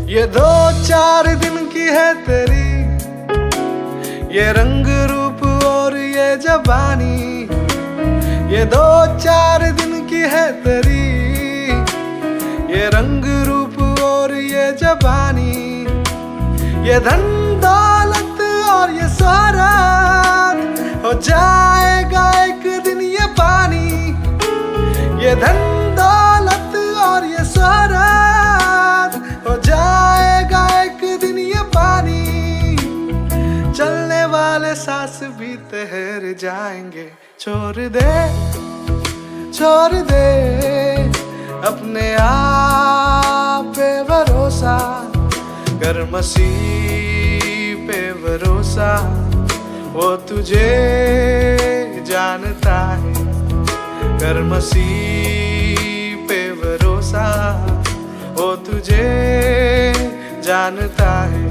ये 2-4 दिन की है तेरी ये रंग रूप और ये जबानी। ये 2-4 दिन की है तेरी ये रंग रूप और ये जबानी। ये धन दौलत और ये शोहरत हो जाएगा एक दिन ये पानी। ये धन दौलत और ये शोहरत हो जाएगा एक दिन ये पानी। चलने वाले सांस भी ठहर जाएंगे। छोड़ दे अपने आप पे भरोसा कर, मसीह पे भरोसा। वो तुझे जानता है, कर मसीह पे भरोसा। वो तुझे जानता है।